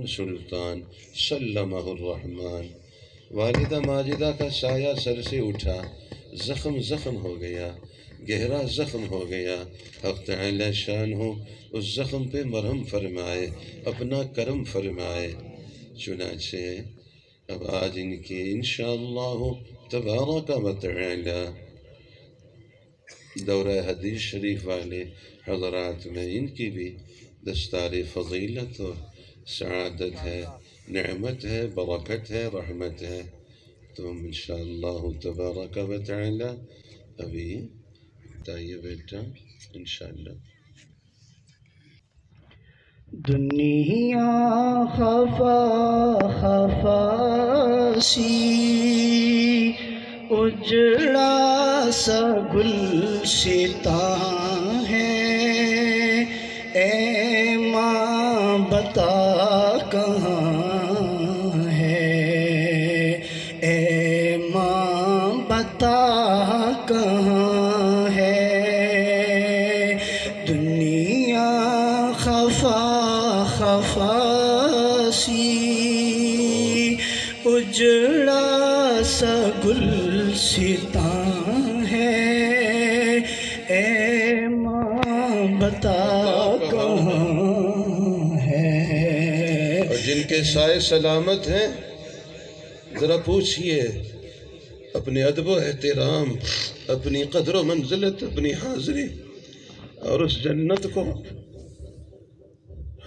سلطان سلمہ الرحمن۔ والدہ ماجدہ کا سایہ سر سے اٹھا، زخم زخم ہو گیا، گہرا زخم ہو گیا۔ حق تعالی شانہ اس زخم پہ مرہم فرمائے، اپنا کرم فرمائے۔ چنانچہ اب آج ان کی انشاءاللہ تبارک و تعالی دورہ حدیث شریف والے حضرات میں ان کی بھی دستار فضیلت اور سعادت ہے، نعمت ہے، برکت ہے، رحمت ہے۔ تو ہم انشاءاللہ تبارک و تعالی ابھی بتائیے بیٹا انشاءاللہ۔ دنیا خفا خفا سی اجڑا سا گلشتاں ہے، اے ماں بتا کہاں ہے، اے ماں بتا کہاں ہے۔ دنیا خفا خفا سی اجڑا سا گلشتاں ہے، اے ماں بتا کہاں ہے۔ اور جن کے سائے سلامت ہیں ذرا پوچھئے اپنے ادب و احترام، اپنی قدر و منزلت، اپنی حاضری اور اس جنت کو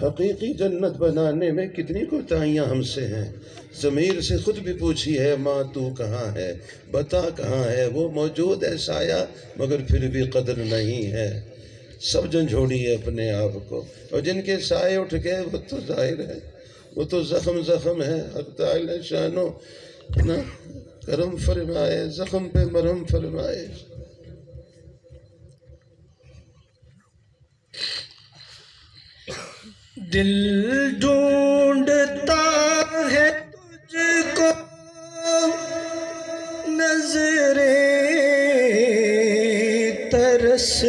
حقیقی جنت بنانے میں کتنی کوتاہیاں ہم سے ہیں۔ ضمیر سے خود بھی پوچھی ہے، ماں تو کہاں ہے، بتا کہاں ہے۔ وہ موجود ہے سایہ مگر پھر بھی قدر نہیں ہے۔ سب جھنجھوڑیے اپنے آپ کو، اور جن کے سائے اٹھ گئے وہ تو ظاہر ہے، وہ تو زخم زخم ہے۔ حق تعالی شانو نا کرم فرمائے، زخم پہ مرہم فرمائے۔ دل ڈھونڈتا ہے تجھ کو، نظریں ترس